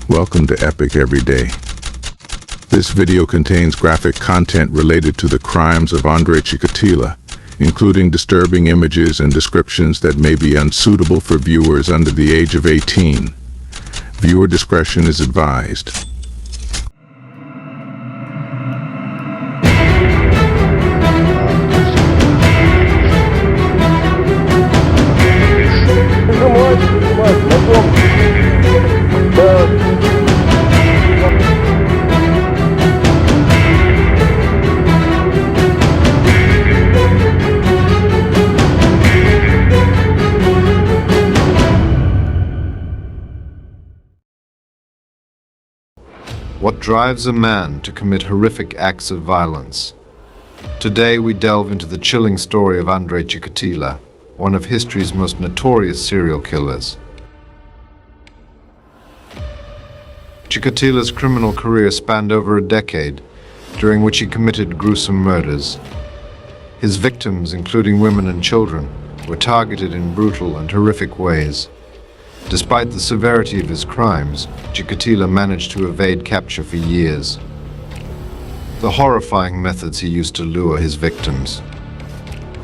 Welcome to Epic Everyday. This video contains graphic content related to the crimes of Andrei Chikatilo, including disturbing images and descriptions that may be unsuitable for viewers under the age of 18. Viewer discretion is advised. What drives a man to commit horrific acts of violence? Today we delve into the chilling story of Andrei Chikatilo, one of history's most notorious serial killers. Chikatilo's criminal career spanned over a decade, during which he committed gruesome murders. His victims, including women and children, were targeted in brutal and horrific ways. Despite the severity of his crimes, Chikatilo managed to evade capture for years. The horrifying methods he used to lure his victims.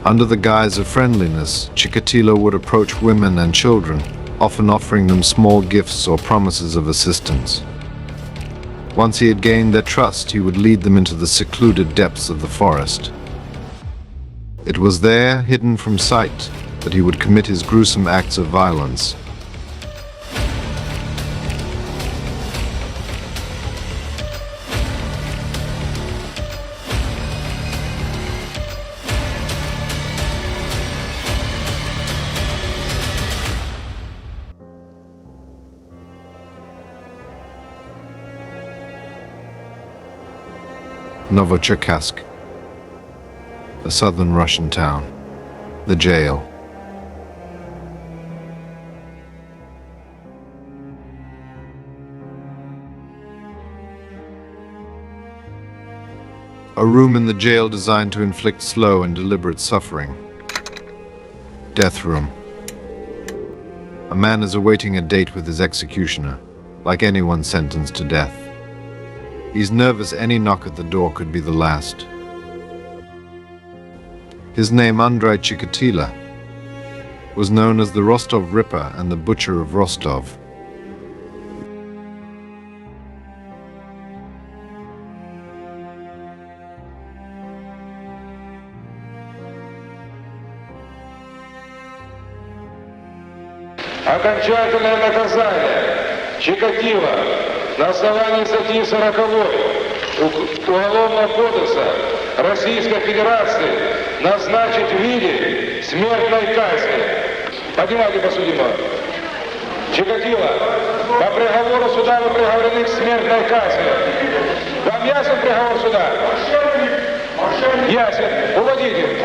Under the guise of friendliness, Chikatilo would approach women and children, often offering them small gifts or promises of assistance. Once he had gained their trust, he would lead them into the secluded depths of the forest. It was there, hidden from sight, that he would commit his gruesome acts of violence. Novocherkassk, a southern Russian town, the jail. A room in the jail designed to inflict slow and deliberate suffering. Death room. A man is awaiting a date with his executioner, like anyone sentenced to death. He's nervous any knock at the door could be the last. His name, Andrei Chikatilo, was known as the Rostov Ripper and the Butcher of Rostov. Окончательное наказание Чикатило на основании статьи 40 Уголовного кодекса Российской Федерации назначить в виде смертной казни. Поднимайте подсудимого. Чикатило, по приговору суда вы приговорены к смертной казни. Вам ясен приговор суда? Ясен. Уводите.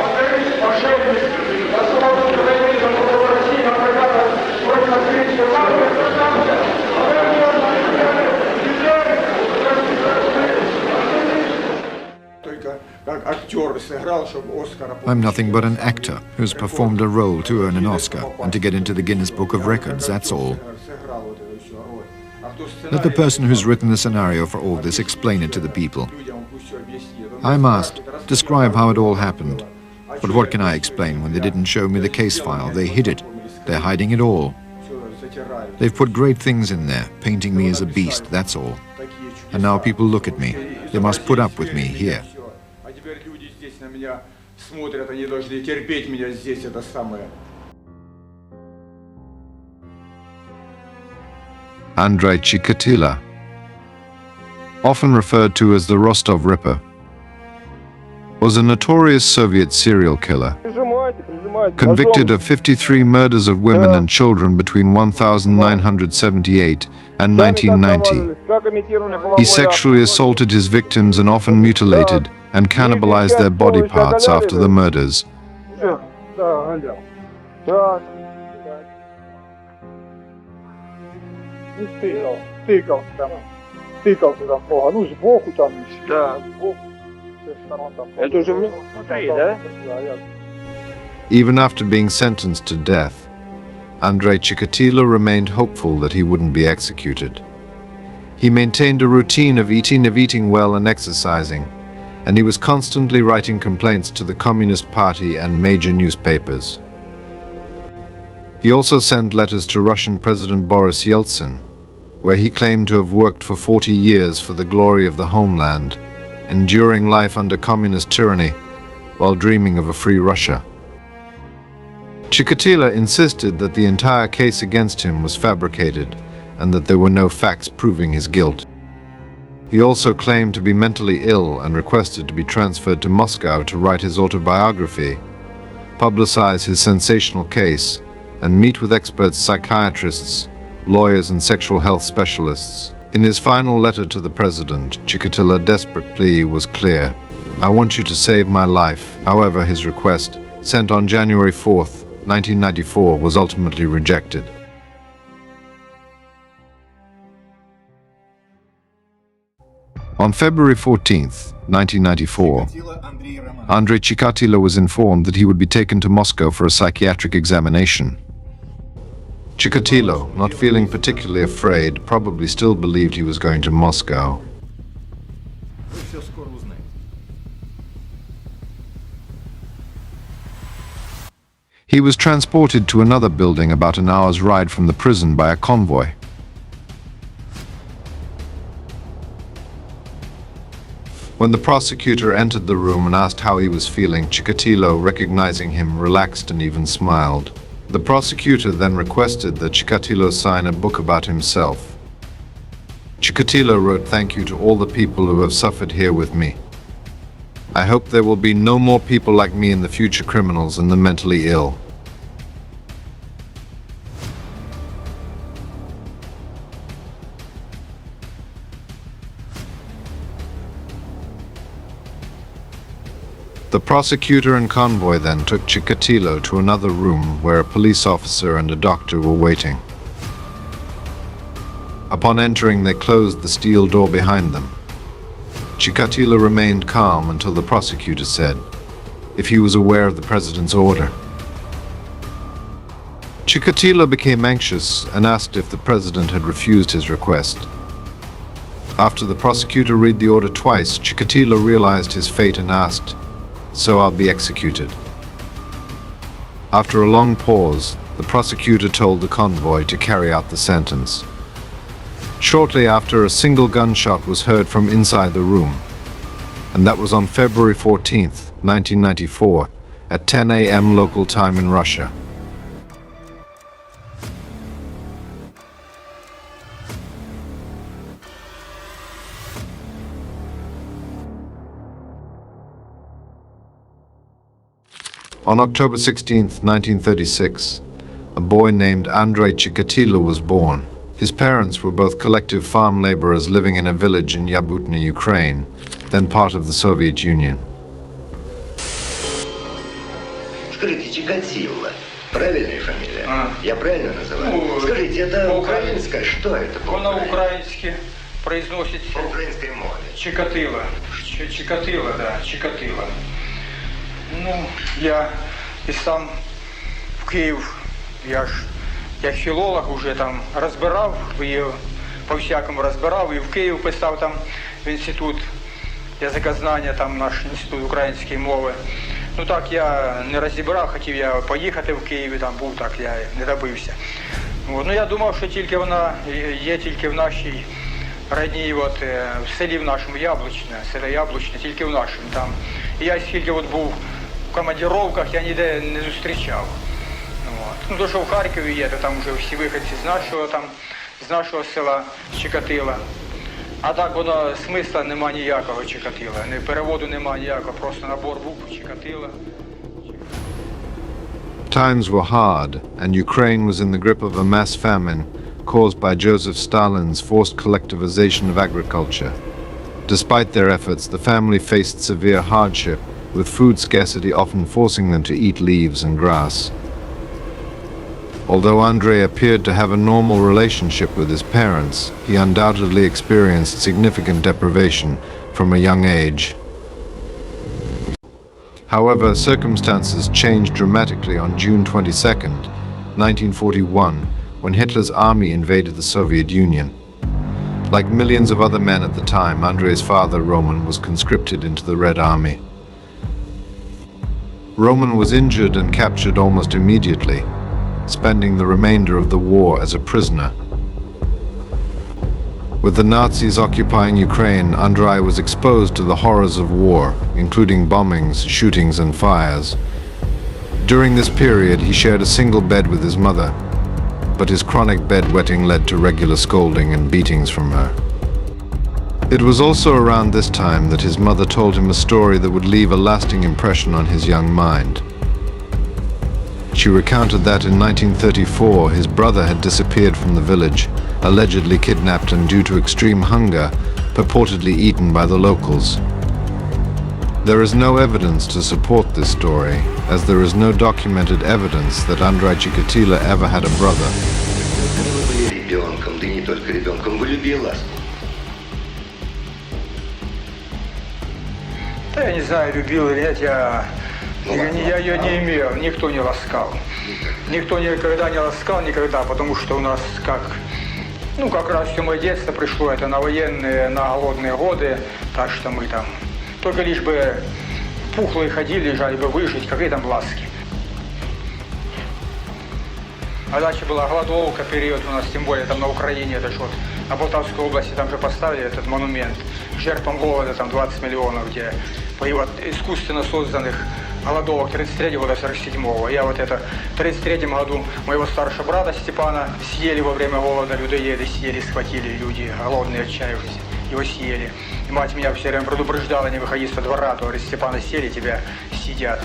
I'm nothing but an actor who's performed a role to earn an Oscar and to get into the Guinness Book of Records, that's all. Let the person who's written the scenario for all this explain it to the people. I'm asked, describe how it all happened. But what can I explain when they didn't show me the case file? They hid it. They're hiding it all. They've put great things in there, painting me as a beast, that's all. And now people look at me. They must put up with me here. Andrei Chikatilo, often referred to as the Rostov Ripper, was a notorious Soviet serial killer, convicted of 53 murders of women and children between 1978 and 1990. He sexually assaulted his victims and often mutilated and cannibalized their body parts after the murders. Even after being sentenced to death, Andrei Chikatilo remained hopeful that he wouldn't be executed. He maintained a routine of eating well and exercising, and he was constantly writing complaints to the Communist Party and major newspapers. He also sent letters to Russian President Boris Yeltsin, where he claimed to have worked for 40 years for the glory of the homeland, enduring life under communist tyranny while dreaming of a free Russia. Chikatilo insisted that the entire case against him was fabricated and that there were no facts proving his guilt. He also claimed to be mentally ill and requested to be transferred to Moscow to write his autobiography, publicize his sensational case, and meet with experts, psychiatrists, lawyers, and sexual health specialists. In his final letter to the president, Chikatilo's desperate plea was clear: "I want you to save my life." However, his request, sent on January 4, 1994, was ultimately rejected. On February 14, 1994, Andrei Chikatilo was informed that he would be taken to Moscow for a psychiatric examination. Chikatilo, not feeling particularly afraid, probably still believed he was going to Moscow. He was transported to another building about an hour's ride from the prison by a convoy. When the prosecutor entered the room and asked how he was feeling, Chikatilo, recognizing him, relaxed and even smiled. The prosecutor then requested that Chikatilo sign a book about himself. Chikatilo wrote, "Thank you to all the people who have suffered here with me. I hope there will be no more people like me in the future, criminals and the mentally ill." The prosecutor and convoy then took Chikatilo to another room where a police officer and a doctor were waiting. Upon entering, they closed the steel door behind them. Chikatilo remained calm until the prosecutor said if he was aware of the president's order. Chikatilo became anxious and asked if the president had refused his request. After the prosecutor read the order twice, Chikatilo realized his fate and asked, "So I'll be executed?" After a long pause, the prosecutor told the convoy to carry out the sentence. Shortly after, a single gunshot was heard from inside the room, and that was on February 14, 1994, at 10 a.m. local time in Russia. On October 16, 1936, a boy named Andrei Chikatilo was born. His parents were both collective farm laborers living in a village in Yabutne, Ukraine, then part of the Soviet Union. Скажите, Чикатило, правильная фамилия? Я правильно называю? Скажите, это украинское? Что это? По-украински произносится. По украинской мове. Чикатило. Чикатило, да, Чикатило. Ну, я і сам в Київ, я філолог уже там розбирав, і по-всякому розбирав, і в Київ писав там в інститут язикознання, там наш інститут української мови. Ну так я не розібрав, хотів я поїхати в Київ, там був, так я не добився. От, ну я думав, що тільки вона є тільки в нашій родній, от, в селі в нашому Яблучне, село Яблучне, тільки в нашому там. І я скільки от був в командировках, я ніде не зустрічав. От. Ну, то, що в Харкові є, то там вже всі виходці з нашого села Чикатила. А так воно смисла нема ніякого Чикатила, переводу нема ніякого, просто набор букв Чикатила. Times were hard, and Ukraine was in the grip of a mass famine caused by Joseph Stalin's forced collectivization of agriculture. Despite their efforts, the family faced severe hardship, with food scarcity often forcing them to eat leaves and grass. Although Andrei appeared to have a normal relationship with his parents, he undoubtedly experienced significant deprivation from a young age. However, circumstances changed dramatically on June 22, 1941, when Hitler's army invaded the Soviet Union. Like millions of other men at the time, Andrei's father, Roman, was conscripted into the Red Army. Roman was injured and captured almost immediately, spending the remainder of the war as a prisoner. With the Nazis occupying Ukraine, Andrei was exposed to the horrors of war, including bombings, shootings, and fires. During this period, he shared a single bed with his mother, but his chronic bedwetting led to regular scolding and beatings from her. It was also around this time that his mother told him a story that would leave a lasting impression on his young mind. She recounted that in 1934, his brother had disappeared from the village, allegedly kidnapped and due to extreme hunger, purportedly eaten by the locals. There is no evidence to support this story, as there is no documented evidence that Andrei Chikatilo ever had a brother. Ребенком, да не только ребенком, вы любили ласку. Да я не знаю, любил или нет, я ее не имел, никто не ласкал. Никто никогда не ласкал, никогда, потому что у нас как раз все мое детство пришло, это на военные, на голодные годы, так что мы там только лишь бы пухлые ходили, лежали бы выжить, какие там ласки. А дальше была голодовка, период у нас, тем более там на Украине, это же вот, на Полтавской области там же поставили этот монумент жертвам голода, там 20 миллионов, где от искусственно созданных голодовок 33 года, 47-го. Я вот это в 33-м году моего старшего брата Степана съели во время голода, людоеды съели, схватили люди, голодные, отчаявшиеся, его съели. И мать меня все время предупреждала, не выходи со двора, то, говорит, Степана съели, тебя съедят.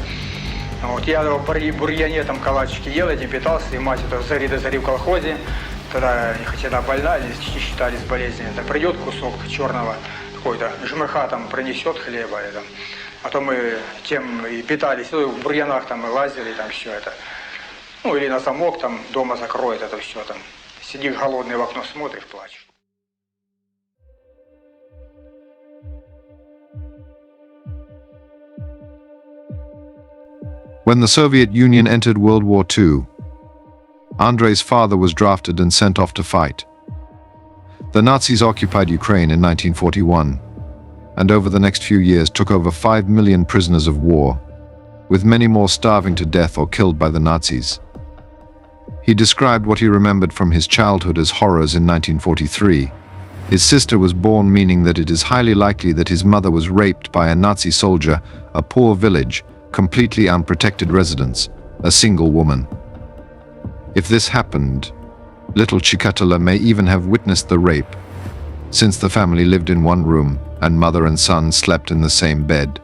Вот, я в бурьяне там калачики ел, этим питался, и мать это зари до зари в колхозе, тогда хоть она больная, считались болезненными, так придет кусок черного какой-то жмыха там принесет хлеба, там, а то мы тем и питались, в бурьянах там и лазили, там все это, или на замок там дома закроет это все там, сидишь голодный в окно, смотришь, плачешь. When the Soviet Union entered World War II, Andrei's father was drafted and sent off to fight. The Nazis occupied Ukraine in 1941, and over the next few years took over 5 million prisoners of war, with many more starving to death or killed by the Nazis. He described what he remembered from his childhood as horrors in 1943. His sister was born, meaning that it is highly likely that his mother was raped by a Nazi soldier, a poor village, completely unprotected residents, a single woman. If this happened, little Chikatilo may even have witnessed the rape, since the family lived in one room and mother and son slept in the same bed.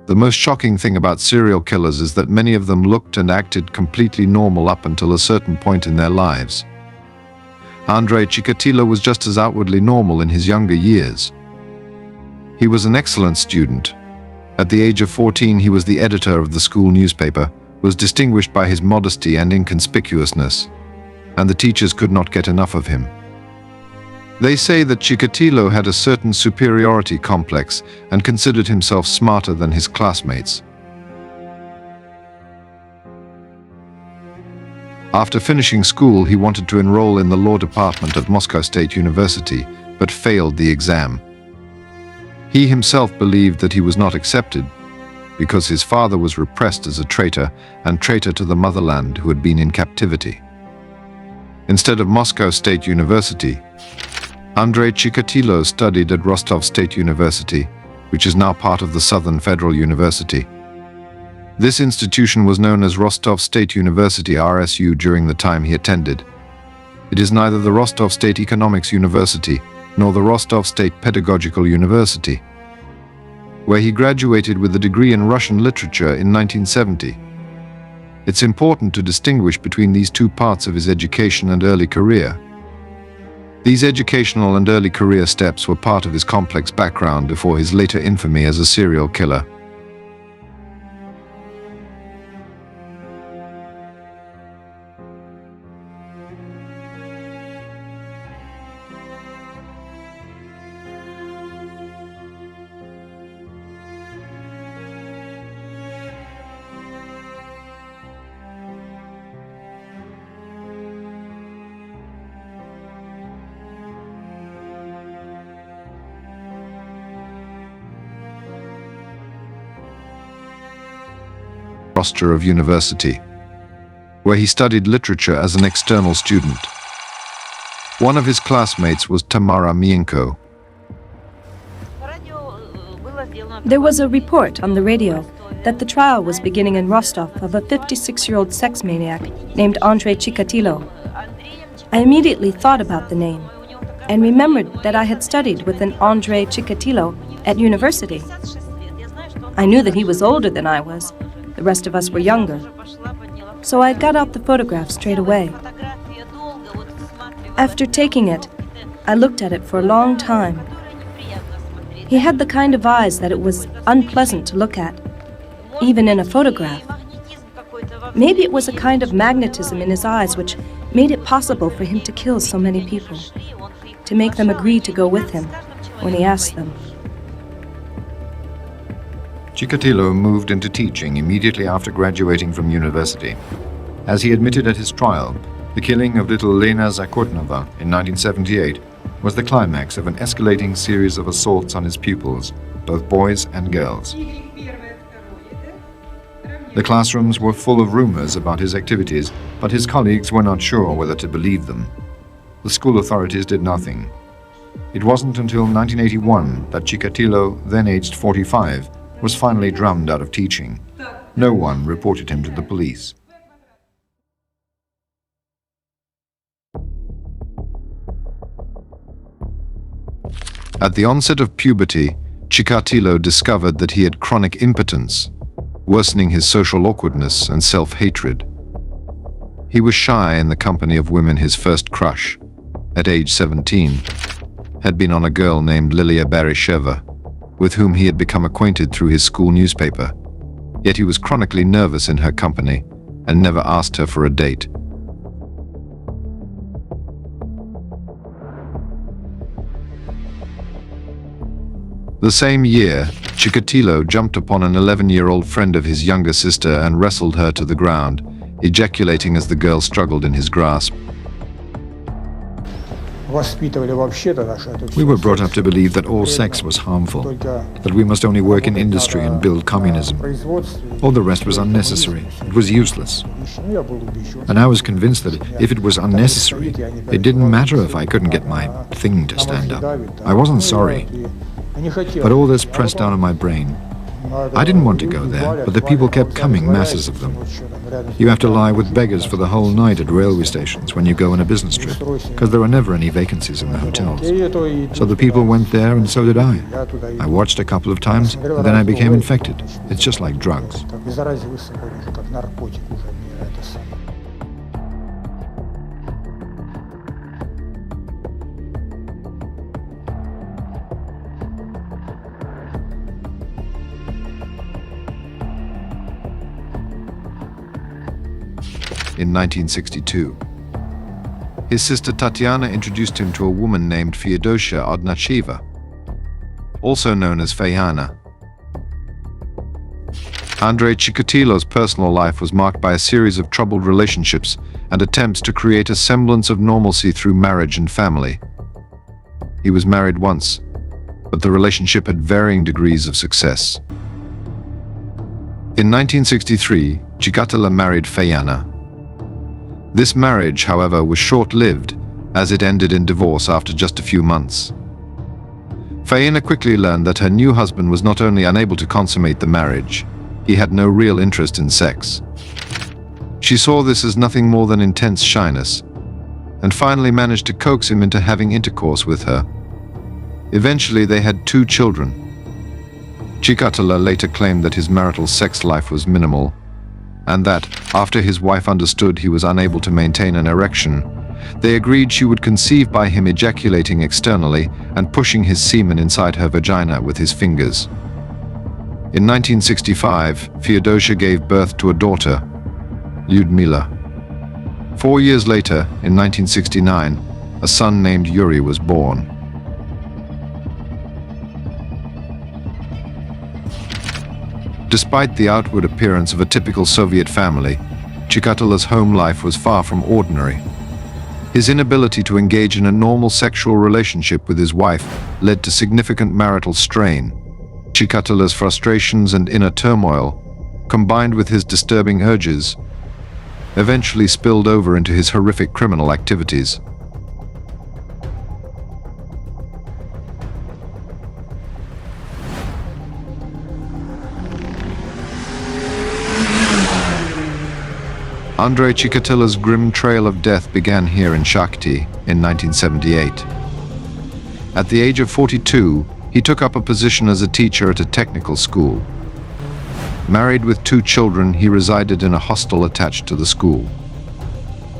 The most shocking thing about serial killers is that many of them looked and acted completely normal up until a certain point in their lives. Andrei Chikatilo was just as outwardly normal in his younger years. He was an excellent student. At the age of 14, he was the editor of the school newspaper, was distinguished by his modesty and inconspicuousness, and the teachers could not get enough of him. They say that Chikatilo had a certain superiority complex and considered himself smarter than his classmates. After finishing school, he wanted to enroll in the law department at Moscow State University, but failed the exam. He himself believed that he was not accepted because his father was repressed as a traitor and traitor to the motherland who had been in captivity. Instead of Moscow State University, Andrei Chikatilo studied at Rostov State University, which is now part of the Southern Federal University. This institution was known as Rostov State University (RSU) during the time he attended. It is neither the Rostov State Economics University nor the Rostov State Pedagogical University, where he graduated with a degree in Russian literature in 1970. It's important to distinguish between these two parts of his education and early career. These educational and early career steps were part of his complex background before his later infamy as a serial killer. Rostov University, where he studied literature as an external student. One of his classmates was Tamara Mienko. There was a report on the radio that the trial was beginning in Rostov of a 56-year-old sex maniac named Andrei Chikatilo. I immediately thought about the name and remembered that I had studied with an Andrei Chikatilo at university. I knew that he was older than I was. The rest of us were younger. So I got out the photograph straight away. After taking it, I looked at it for a long time. He had the kind of eyes that it was unpleasant to look at, even in a photograph. Maybe it was a kind of magnetism in his eyes which made it possible for him to kill so many people, to make them agree to go with him when he asked them. Chikatilo moved into teaching immediately after graduating from university. As he admitted at his trial, the killing of little Lena Zakhotnova in 1978 was the climax of an escalating series of assaults on his pupils, both boys and girls. The classrooms were full of rumors about his activities, but his colleagues were not sure whether to believe them. The school authorities did nothing. It wasn't until 1981 that Chikatilo, then aged 45, was finally drummed out of teaching. No one reported him to the police. At the onset of puberty, Chikatilo discovered that he had chronic impotence, worsening his social awkwardness and self-hatred. He was shy in the company of women. His first crush, at age 17, had been on a girl named Lilia Beresheva, with whom he had become acquainted through his school newspaper. Yet he was chronically nervous in her company and never asked her for a date. The same year, Chikatilo jumped upon an 11-year-old friend of his younger sister and wrestled her to the ground, ejaculating as the girl struggled in his grasp. We were brought up to believe that all sex was harmful, that we must only work in industry and build communism. All the rest was unnecessary. It was useless. And I was convinced that if it was unnecessary, it didn't matter if I couldn't get my thing to stand up. I wasn't sorry. But all this pressed down on my brain. I didn't want to go there, but the people kept coming, masses of them. You have to lie with beggars for the whole night at railway stations when you go on a business trip, because there are never any vacancies in the hotels. So the people went there, and so did I. I watched a couple of times, and then I became infected. It's just like drugs. In 1962. His sister Tatiana introduced him to a woman named Feodosia Odnachieva, also known as Fayana. Andrei Chikatilo's personal life was marked by a series of troubled relationships and attempts to create a semblance of normalcy through marriage and family. He was married once, but the relationship had varying degrees of success. In 1963, Chikatilo married Fayana. This marriage, however, was short-lived, as it ended in divorce after just a few months. Fayana quickly learned that her new husband was not only unable to consummate the marriage, he had no real interest in sex. She saw this as nothing more than intense shyness, and finally managed to coax him into having intercourse with her. Eventually, they had 2 children. Chikatilo later claimed that his marital sex life was minimal, and that, after his wife understood he was unable to maintain an erection, they agreed she would conceive by him ejaculating externally and pushing his semen inside her vagina with his fingers. In 1965, Feodosia gave birth to a daughter, Lyudmila. 4 years later, in 1969, a son named Yuri was born. Despite the outward appearance of a typical Soviet family, Chikatilo's home life was far from ordinary. His inability to engage in a normal sexual relationship with his wife led to significant marital strain. Chikatilo's frustrations and inner turmoil combined with his disturbing urges, eventually spilled over into his horrific criminal activities. Andrei Chikatilo's grim trail of death began here in Shakhty in 1978. At the age of 42, he took up a position as a teacher at a technical school. Married with 2 children, he resided in a hostel attached to the school.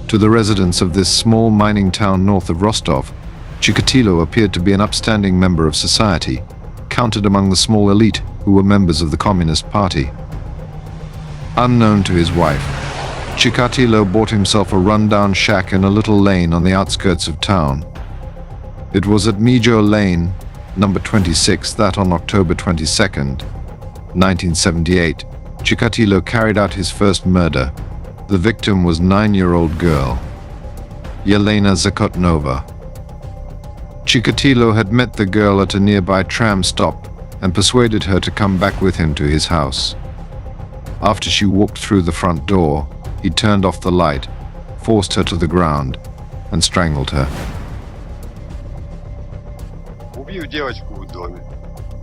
To the residents of this small mining town north of Rostov, Chikatilo appeared to be an upstanding member of society, counted among the small elite who were members of the Communist Party. Unknown to his wife, Chikatilo bought himself a run-down shack in a little lane on the outskirts of town. It was at Major Lane, number 26, that on October 22nd, 1978, Chikatilo carried out his first murder. The victim was 9-year-old girl, 𝐦𝐤𝐤𝐤. Chikatilo had met the girl at a nearby tram stop and persuaded her to come back with him to his house. After she walked through the front door, he turned off the light, forced her to the ground, and strangled her.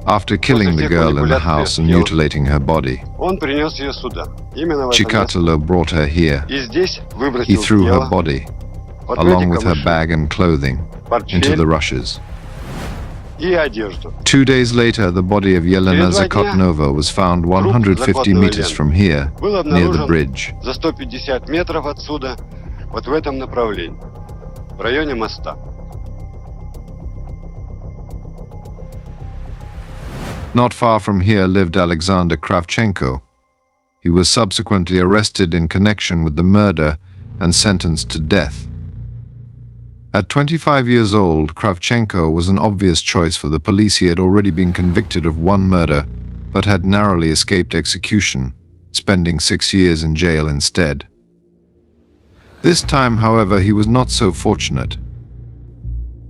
After killing the girl in the house and mutilating her body, Chikatilo brought her here. He threw her body, along with her bag and clothing, into the rushes. 2 days later, the body of 𝐦𝐤𝐤𝐞 was found 150 meters from here, near the bridge. За 150 метров отсюда, вот в этом направлении, в районе моста. Not far from here lived Alexander Kravchenko. He was subsequently arrested in connection with the murder and sentenced to death. At 25 years old, Kravchenko was an obvious choice for the police. He had already been convicted of 1 murder, but had narrowly escaped execution, spending 6 years in jail instead. This time, however, he was not so fortunate.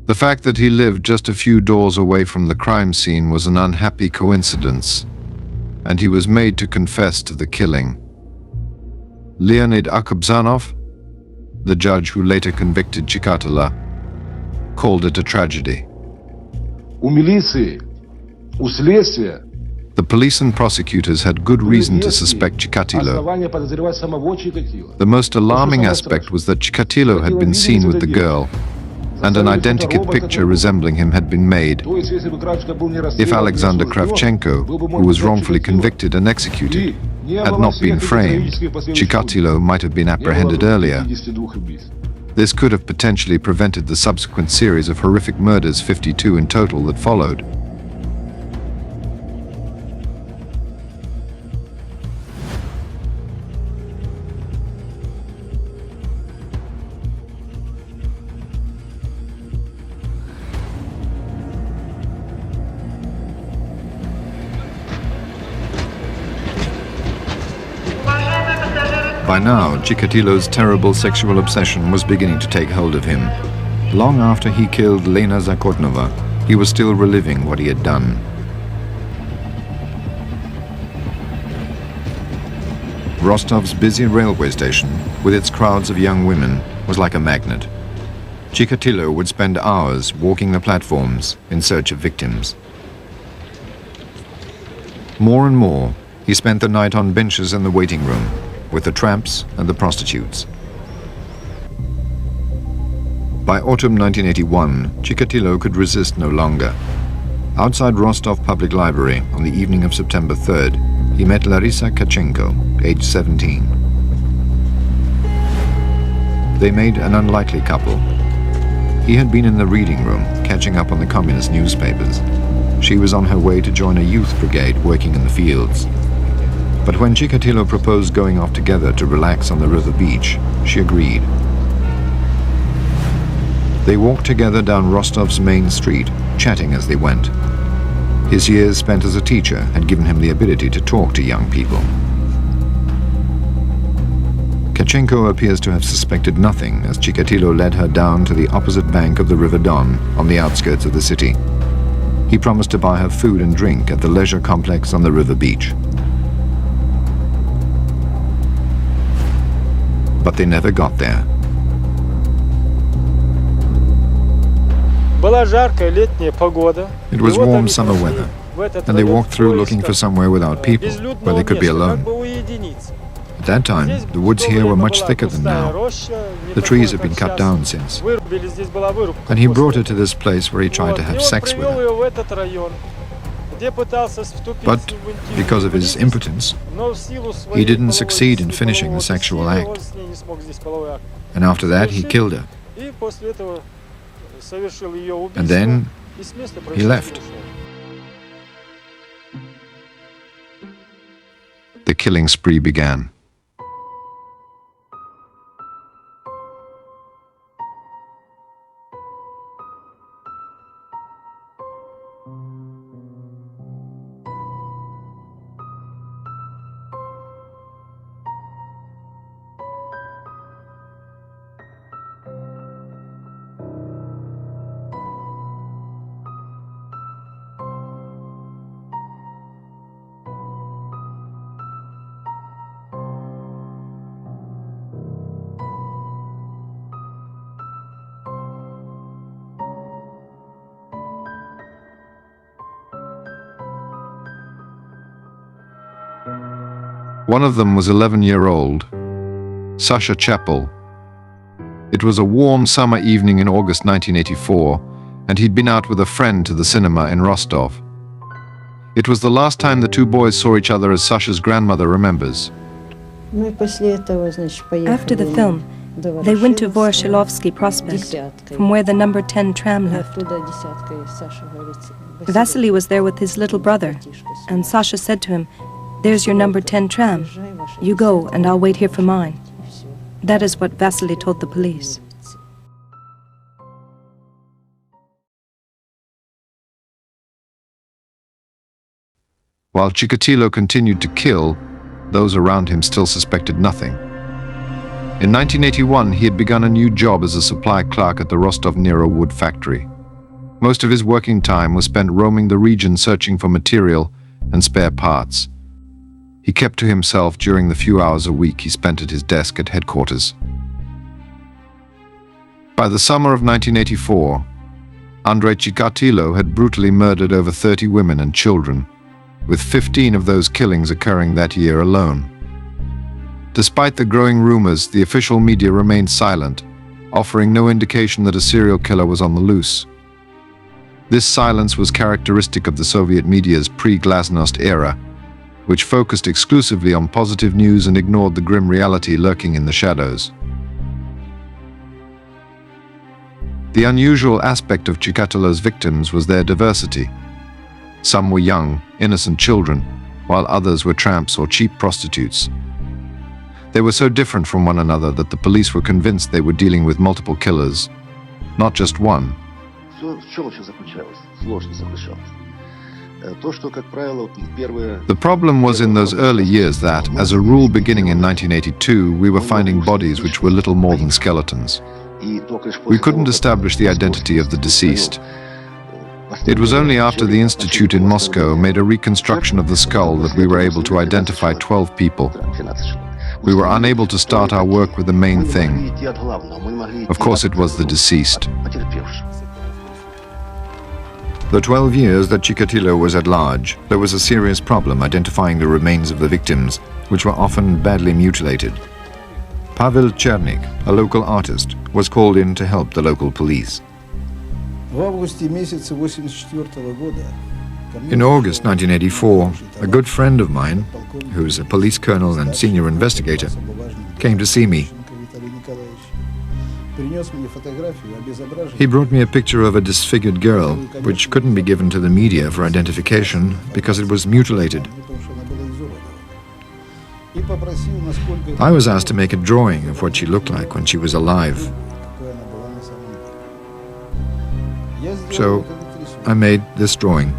The fact that he lived just a few doors away from the crime scene was an unhappy coincidence, and he was made to confess to the killing. Leonid Akobzanov, the judge who later convicted Chikatilo, called it a tragedy. The police and prosecutors had good reason to suspect Chikatilo. The most alarming aspect was that Chikatilo had been seen with the girl, and an identikit picture resembling him had been made. If Alexander Kravchenko, who was wrongfully convicted and executed, had not been framed, Chikatilo might have been apprehended earlier. This could have potentially prevented the subsequent series of horrific murders, 52 in total, that followed. By now, Chikatilo's terrible sexual obsession was beginning to take hold of him. Long after he killed Lena Zakotnova, he was still reliving what he had done. Rostov's busy railway station, with its crowds of young women, was like a magnet. Chikatilo would spend hours walking the platforms in search of victims. More and more, he spent the night on benches in the waiting room, with the tramps and the prostitutes. By autumn 1981, Chikatilo could resist no longer. Outside Rostov Public Library on the evening of September 3rd, he met Larissa Tkachenko, aged 17. They made an unlikely couple. He had been in the reading room, catching up on the communist newspapers. She was on her way to join a youth brigade working in the fields. But when Chikatilo proposed going off together to relax on the river beach, she agreed. They walked together down Rostov's main street, chatting as they went. His years spent as a teacher had given him the ability to talk to young people. Tkachenko appears to have suspected nothing as Chikatilo led her down to the opposite bank of the River Don on the outskirts of the city. He promised to buy her food and drink at the leisure complex on the river beach. but they never got there. It was warm summer weather, and they walked through looking for somewhere without people, where they could be alone. At that time, the woods here were much thicker than now. The trees have been cut down since. And he brought her to this place where he tried to have sex with her. But because of his impotence, he didn't succeed in finishing the sexual act. And after that, he killed her. And then he left. The killing spree began. One of them was 11-year-old, Sasha Chapel. It was a warm summer evening in August 1984, and he'd been out with a friend to the cinema in Rostov. It was the last time the two boys saw each other, as Sasha's grandmother remembers. After the film, they went to Voroshilovsky Prospect, from where the number 10 tram left. Vasily was there with his little brother, and Sasha said to him, "There's your number 10 tram. You go, and I'll wait here for mine." That is what Vasily told the police. While Chikatilo continued to kill, those around him still suspected nothing. In 1981, he had begun a new job as a supply clerk at the Rostov wood factory. Most of his working time was spent roaming the region searching for material and spare parts. He kept to himself during the few hours a week he spent at his desk at headquarters. By the summer of 1984, Andrei Chikatilo had brutally murdered over 30 women and children, with 15 of those killings occurring that year alone. Despite the growing rumors, the official media remained silent, offering no indication that a serial killer was on the loose. This silence was characteristic of the Soviet media's pre-Glasnost era, which focused exclusively on positive news and ignored the grim reality lurking in the shadows. The unusual aspect of Chikatilo's victims was their diversity. Some were young, innocent children, while others were tramps or cheap prostitutes. They were so different from one another that the police were convinced they were dealing with multiple killers, not just one. The problem was in those early years that, as a rule beginning in 1982, we were finding bodies which were little more than skeletons. We couldn't establish the identity of the deceased. It was only after the Institute in Moscow made a reconstruction of the skull that we were able to identify 12 people. We were unable to start our work with the main thing. Of course, it was the deceased. The 12 years that Chikatilo was at large, there was a serious problem identifying the remains of the victims, which were often badly mutilated. Pavel Chernik, a local artist, was called in to help the local police. In August 1984, a good friend of mine, who's a police colonel and senior investigator, came to see me. He brought me a picture of a disfigured girl, which couldn't be given to the media for identification because it was mutilated. I was asked to make a drawing of what she looked like when she was alive. So I made this drawing.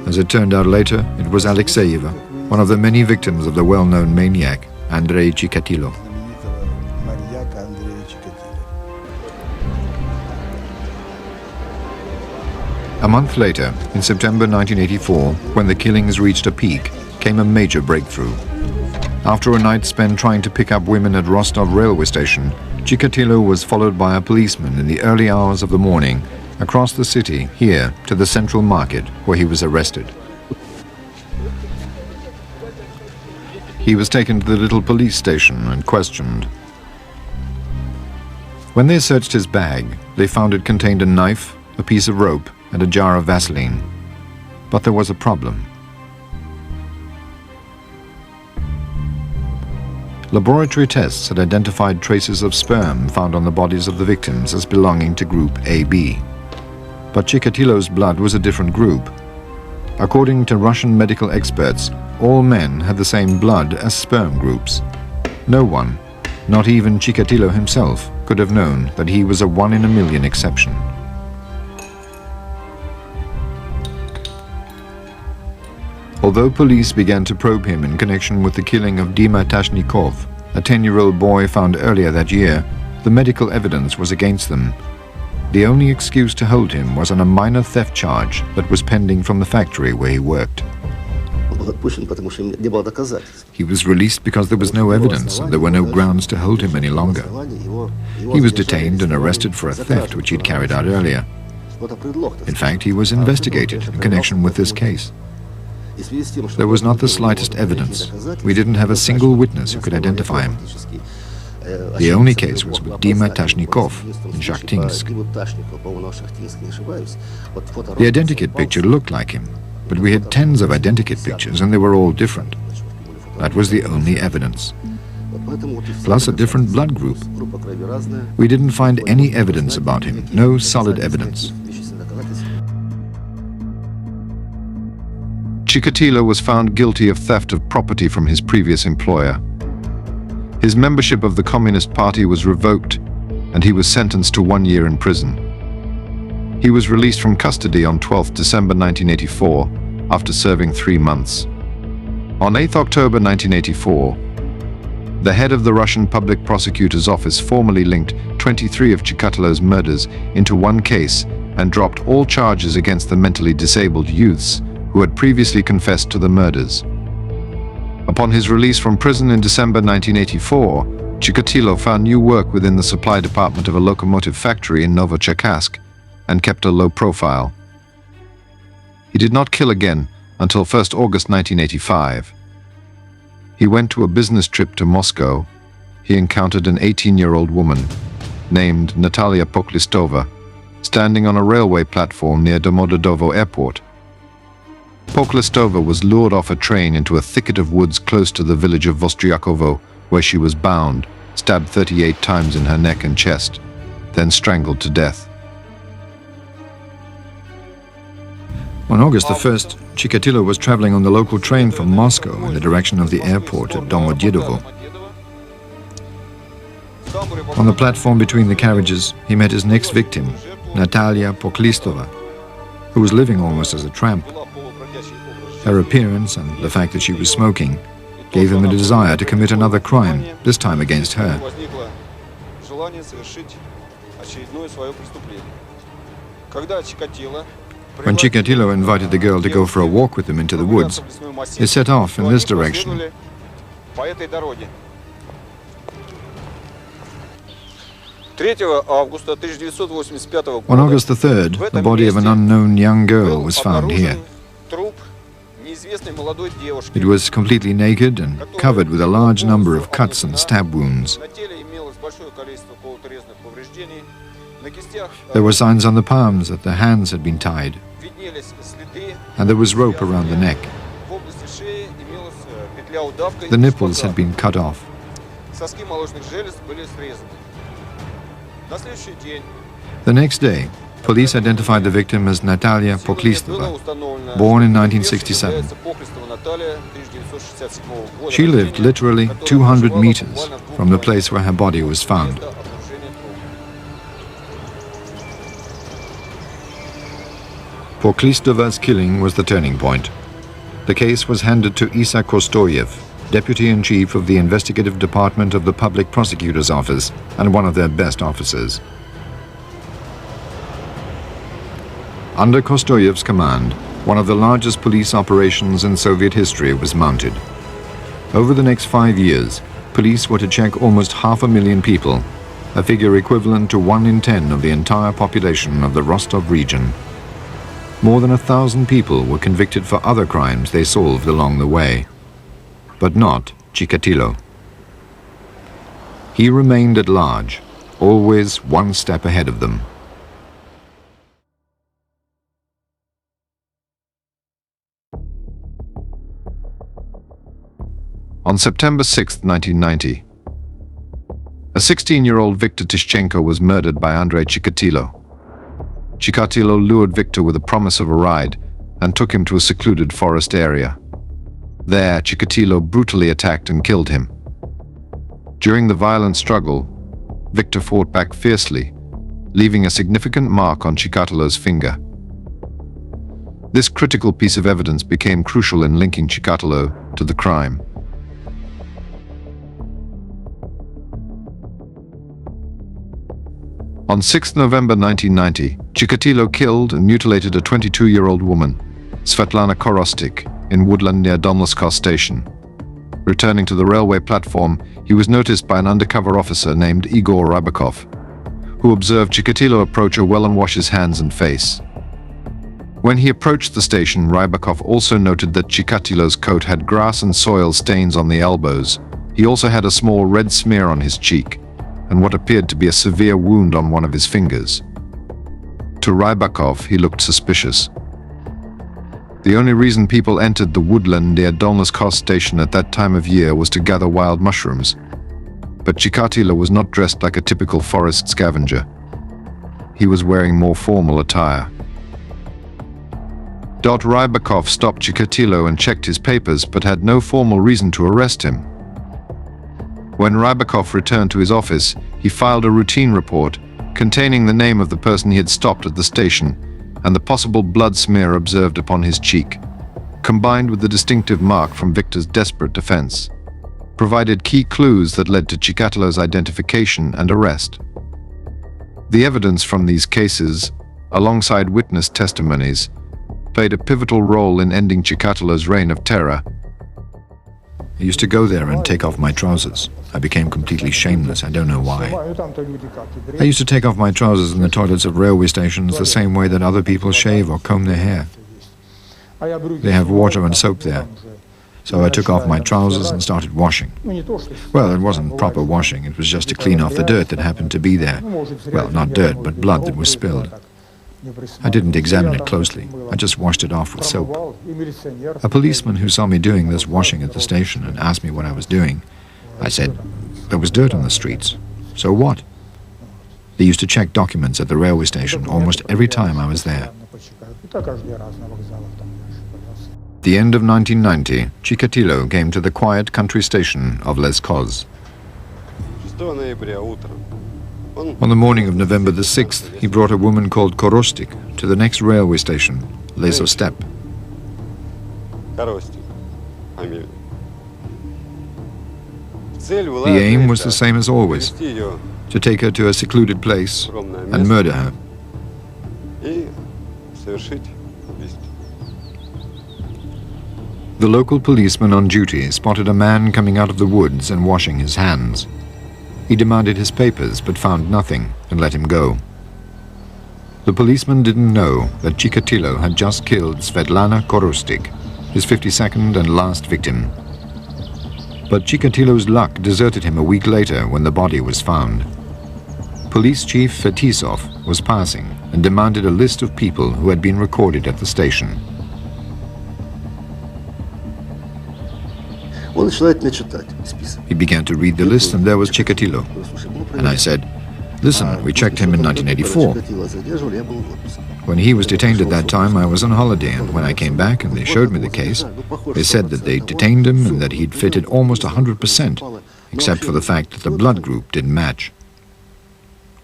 As it turned out later, it was Alexeyeva, one of the many victims of the well-known maniac, Andrei Chikatilo. A month later, in September 1984, when the killings reached a peak, came a major breakthrough. After a night spent trying to pick up women at Rostov railway station, Chikatilo was followed by a policeman in the early hours of the morning across the city here to the central market, where he was arrested. He was taken to the little police station and questioned. When they searched his bag, they found it contained a knife, a piece of rope, and a jar of Vaseline. But there was a problem. Laboratory tests had identified traces of sperm found on the bodies of the victims as belonging to group AB. But Chikatilo's blood was a different group. According to Russian medical experts, all men had the same blood as sperm groups. No one, not even Chikatilo himself, could have known that he was a 1 in a million exception. Although police began to probe him in connection with the killing of Dima Tashnikov, a 10-year-old boy found earlier that year, the medical evidence was against them. The only excuse to hold him was on a minor theft charge that was pending from the factory where he worked. He was released because there was no evidence and there were no grounds to hold him any longer. He was detained and arrested for a theft which he'd carried out earlier. In fact, he was investigated in connection with this case. There was not the slightest evidence. We didn't have a single witness who could identify him. The only case was with Dima Tashnikov in 𝐥𝐤𝐤. The identikit picture looked like him, but we had tens of identikit pictures and they were all different. That was the only evidence. Plus a different blood group. We didn't find any evidence about him, no solid evidence. Chikatilo was found guilty of theft of property from his previous employer. His membership of the Communist Party was revoked and he was sentenced to 1 year in prison. He was released from custody on 12 December 1984 after serving 3 months. On 8 October 1984, the head of the Russian Public Prosecutor's Office formally linked 23 of Chikatilo's murders into one case and dropped all charges against the mentally disabled youths who had previously confessed to the murders. Upon his release from prison in December 1984, Chikatilo found new work within the supply department of a locomotive factory in Novocherkassk and kept a low profile. He did not kill again until 1st August 1985. He went to a business trip to Moscow. He encountered an 18-year-old woman named Natalia Poklistova standing on a railway platform near Domodedovo airport. Poklistova was lured off a train into a thicket of woods close to the village of Vostryakovo, where she was bound, stabbed 38 times in her neck and chest, then strangled to death. On August the 1st, Chikatilo was traveling on the local train from Moscow in the direction of the airport at Domodedovo. On the platform between the carriages, he met his next victim, Natalia Poklistova, who was living almost as a tramp. Her appearance and the fact that she was smoking gave him a desire to commit another crime, this time against her. When Chikatilo invited the girl to go for a walk with him into the woods, they set off in this direction. On August the 3rd, the body of an unknown young girl was found here. It was completely naked and covered with a large number of cuts and stab wounds. There were signs on the palms that the hands had been tied, and there was rope around the neck. The nipples had been cut off. The next day, police identified the victim as Natalia Poklistova, born in 1967. She lived literally 200 meters from the place where her body was found. Poklistova's killing was the turning point. The case was handed to Isa Kostoyev, Deputy-in-Chief of the Investigative Department of the Public Prosecutor's Office and one of their best officers. Under Kostoyev's command, one of the largest police operations in Soviet history was mounted. Over the next 5 years, police were to check almost 500,000 people, a figure equivalent to 1 in 10 of the entire population of the Rostov region. More than 1,000 people were convicted for other crimes they solved along the way, but not Chikatilo. He remained at large, always one step ahead of them. On September 6, 1990, a 16-year-old Viktor Tishchenko was murdered by Andrei Chikatilo. Chikatilo lured Viktor with a promise of a ride and took him to a secluded forest area. There, Chikatilo brutally attacked and killed him. During the violent struggle, Viktor fought back fiercely, leaving a significant mark on Chikatilo's finger. This critical piece of evidence became crucial in linking Chikatilo to the crime. On 6 November 1990, Chikatilo killed and mutilated a 22-year-old woman, Svetlana Korostik, in Woodland near Donalskoye station. Returning to the railway platform, he was noticed by an undercover officer named Igor Rybakov, who observed Chikatilo approach a well and wash his hands and face. When he approached the station, Rybakov also noted that Chikatilo's coat had grass and soil stains on the elbows. He also had a small red smear on his cheek, and what appeared to be a severe wound on one of his fingers. To Rybakov, he looked suspicious. The only reason people entered the woodland near Donalskoye station at that time of year was to gather wild mushrooms. But Chikatilo was not dressed like a typical forest scavenger. He was wearing more formal attire. Rybakov stopped Chikatilo and checked his papers, but had no formal reason to arrest him. When Rybakov returned to his office, he filed a routine report containing the name of the person he had stopped at the station and the possible blood smear observed upon his cheek, combined with the distinctive mark from Viktor's desperate defense, provided key clues that led to Chikatilo's identification and arrest. The evidence from these cases, alongside witness testimonies, played a pivotal role in ending Chikatilo's reign of terror. I used to go there and take off my trousers. I became completely shameless, I don't know why. I used to take off my trousers in the toilets of railway stations the same way that other people shave or comb their hair. They have water and soap there. So I took off my trousers and started washing. Well, it wasn't proper washing, it was just to clean off the dirt that happened to be there. Well, not dirt, but blood that was spilled. I didn't examine it closely, I just washed it off with soap. A policeman who saw me doing this washing at the station and asked me what I was doing, I said, there was dirt on the streets. So what? They used to check documents at the railway station almost every time I was there. The end of 1990, Chikatilo came to the quiet country station of 𝐥𝐤𝐤𝐿. On the morning of November the 6th, he brought a woman called Korostik to the next railway station, 𝐿ESO. The aim was the same as always, to take her to a secluded place and murder her. The local policeman on duty spotted a man coming out of the woods and washing his hands. He demanded his papers but found nothing and let him go. The policeman didn't know that Chikatilo had just killed Svetlana Korostik, his 52nd and last victim. But Chikatilo's luck deserted him a week later when the body was found. Police Chief Fetisov was passing and demanded a list of people who had been recorded at the station. He began to read the list and there was Chikatilo. And I said, listen, we checked him in 1984. When he was detained at that time, I was on holiday, and when I came back and they showed me the case, they said that they detained him and that he'd fitted almost 100%, except for the fact that the blood group didn't match.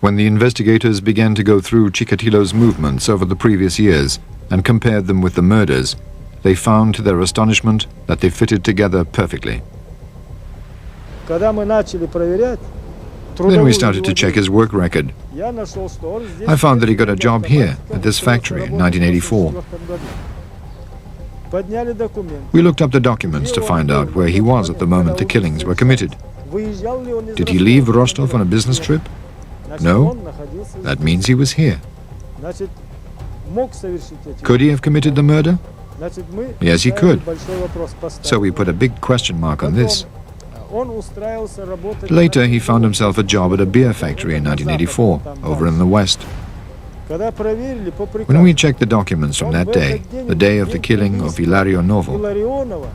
When the investigators began to go through Chikatilo's movements over the previous years and compared them with the murders, they found to their astonishment that they fitted together perfectly. Then we started to check his work record. I found that he got a job here, at this factory, in 1984. We looked up the documents to find out where he was at the moment the killings were committed. Did he leave Rostov on a business trip? No. That means he was here. Could he have committed the murder? Yes, he could. So we put a big question mark on this. Later, he found himself a job at a beer factory in 1984, over in the West. When we checked the documents from that day, the day of the killing of 𝐦𝐤𝐤𝐤,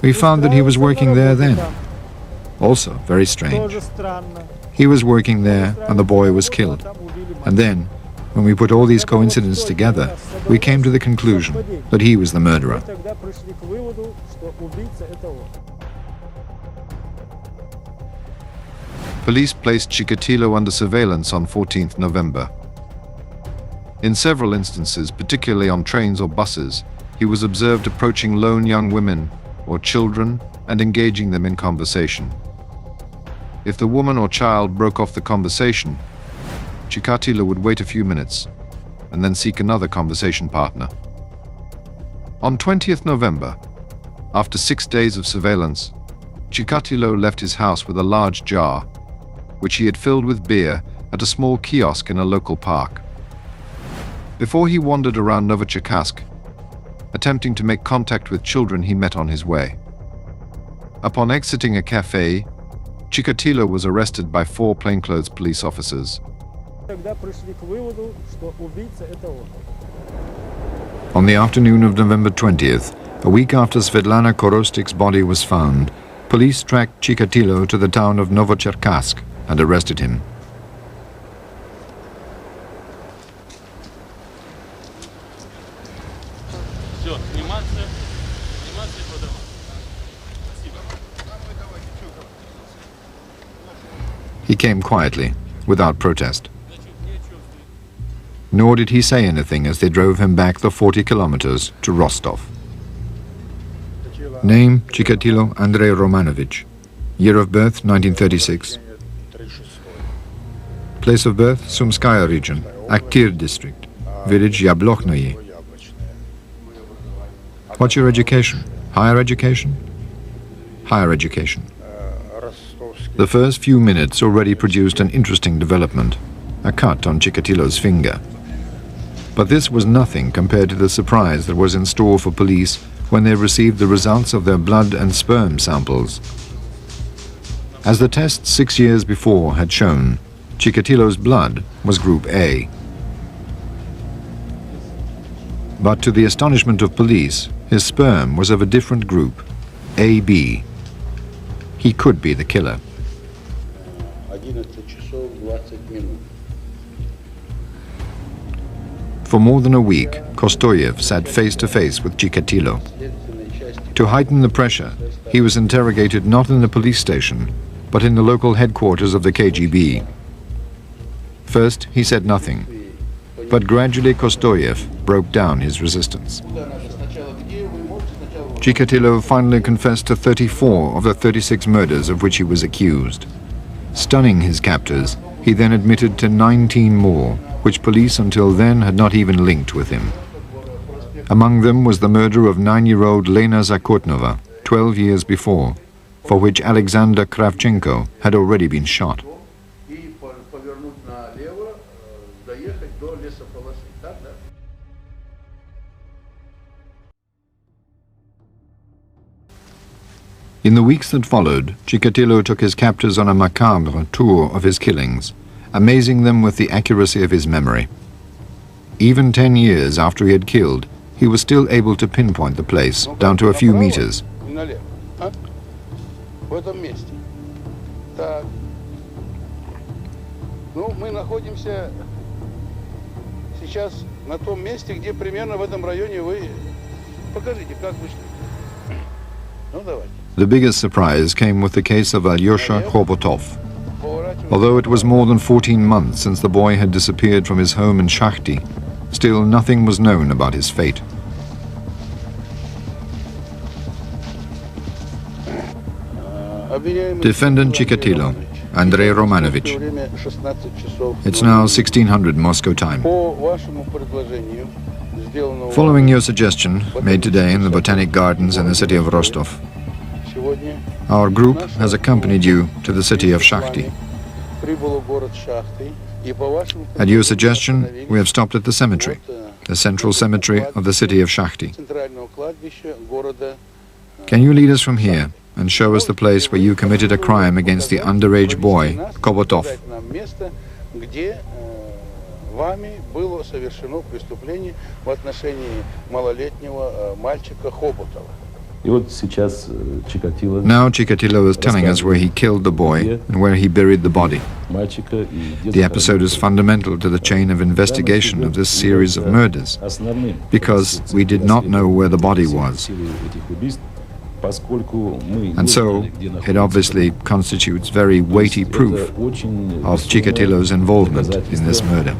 we found that he was working there then. Also, very strange. He was working there and the boy was killed. And then, when we put all these coincidences together, we came to the conclusion that he was the murderer. Police placed Chikatilo under surveillance on 14th November. In several instances, particularly on trains or buses, he was observed approaching lone young women or children and engaging them in conversation. If the woman or child broke off the conversation, Chikatilo would wait a few minutes and then seek another conversation partner. On 20th November, after 6 days of surveillance, Chikatilo left his house with a large jar, which he had filled with beer at a small kiosk in a local park. Before he wandered around 𝐤𝐤𝐤, attempting to make contact with children he met on his way. Upon exiting a cafe, Chikatilo was arrested by 4 plainclothes police officers. On the afternoon of November 20th, a week after Svetlana Korostik's body was found, police tracked Chikatilo to the town of Novocherkassk and arrested him. He came quietly, without protest. Nor did he say anything as they drove him back the 40 kilometers to Rostov. Name, Chikatilo Andrei Romanovich. Year of birth, 1936. Place of birth, Sumskaya region, Aktir district, village Yablochnoye. What's your education? Higher education? Higher education. The first few minutes already produced an interesting development, a cut on Chikatilo's finger. But this was nothing compared to the surprise that was in store for police when they received the results of their blood and sperm samples. As the tests 6 years before had shown, Chikatilo's blood was Group A. But to the astonishment of police, his sperm was of a different group, AB. He could be the killer. For more than a week, 𝐭𝐡𝐢𝐤 sat face to face with Chikatilo. To heighten the pressure, he was interrogated not in the police station, but in the local headquarters of the KGB. First, he said nothing, but gradually 𝐭𝐡𝐢𝐤 broke down his resistance. Chikatilo finally confessed to 34 of the 36 murders of which he was accused. Stunning his captors, he then admitted to 19 more, which police until then had not even linked with him. Among them was the murder of 9-year-old Lena Zakotnova 12 years before, for which Alexander Kravchenko had already been shot. In the weeks that followed, Chikatilo took his captors on a macabre tour of his killings, amazing them with the accuracy of his memory. Even 10 years after he had killed, he was still able to pinpoint the place down to a few meters. The biggest surprise came with the case of Alyosha Khobotov. Although it was more than 14 months since the boy had disappeared from his home in Shakhty, still nothing was known about his fate. Defendant Chikatilo, Andrei Romanovich. It's now 1600 Moscow time. Following your suggestion, made today in the Botanic Gardens in the city of Rostov, our group has accompanied you to the city of 𝐦𝐤𝐤. At your suggestion, we have stopped at the cemetery, the central cemetery of the city of 𝐦𝐤𝐤. Can you lead us from here and show us the place where you committed a crime against the underage boy, Kobotov? Вами было совершено преступление в отношении малолетнего мальчика Хоботова. Now Chikatilo is telling us where he killed the boy and where he buried the body. The episode is fundamental to the chain of investigation of this series of murders, because we did not know where the body was. And so, it obviously constitutes very weighty proof of Chikatilo's involvement in this murder.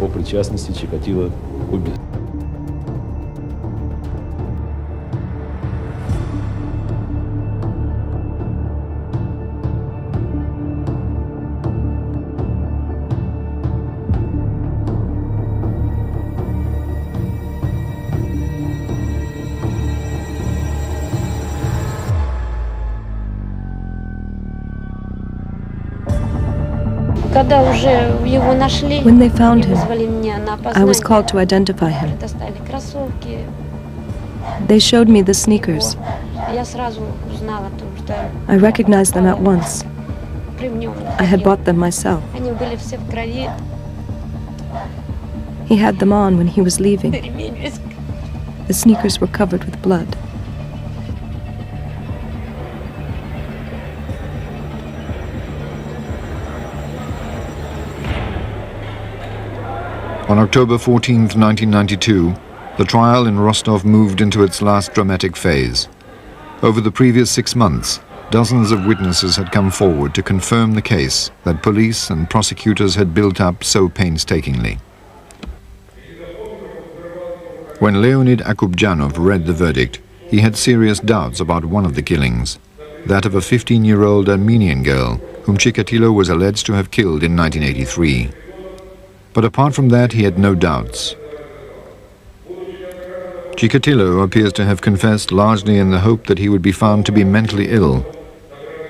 When they found him, I was called to identify him. They showed me the sneakers. I recognized them at once. I had bought them myself. He had them on when he was leaving. The sneakers were covered with blood. On October 14, 1992, the trial in Rostov moved into its last dramatic phase. Over the previous 6 months, dozens of witnesses had come forward to confirm the case that police and prosecutors had built up so painstakingly. When Leonid Akubjanov read the verdict, he had serious doubts about one of the killings, that of a 15-year-old Armenian girl whom Chikatilo was alleged to have killed in 1983. But apart from that, he had no doubts. Chikatilo appears to have confessed largely in the hope that he would be found to be mentally ill.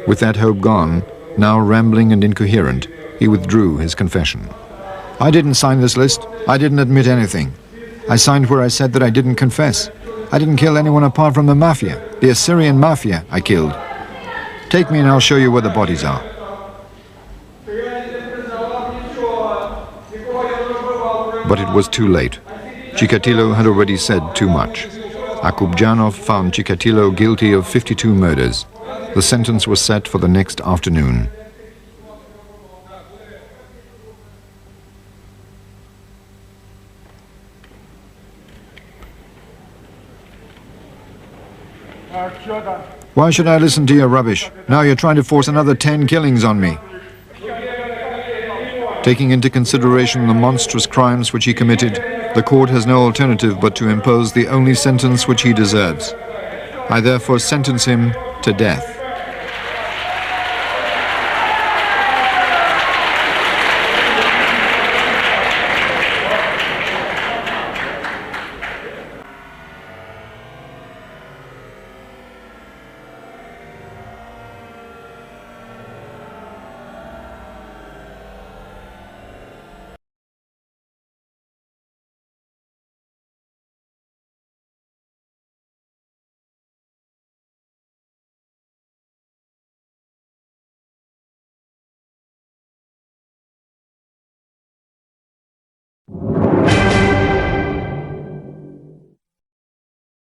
With that hope gone, now rambling and incoherent, he withdrew his confession. I didn't sign this list. I didn't admit anything. I signed where I said that I didn't confess. I didn't kill anyone apart from the mafia, the Assyrian mafia I killed. Take me and I'll show you where the bodies are. But it was too late. Chikatilo had already said too much. Akubjanov found Chikatilo guilty of 52 murders. The sentence was set for the next afternoon. Why should I listen to your rubbish? Now you're trying to force another 10 killings on me. Taking into consideration the monstrous crimes which he committed, the court has no alternative but to impose the only sentence which he deserves. I therefore sentence him to death.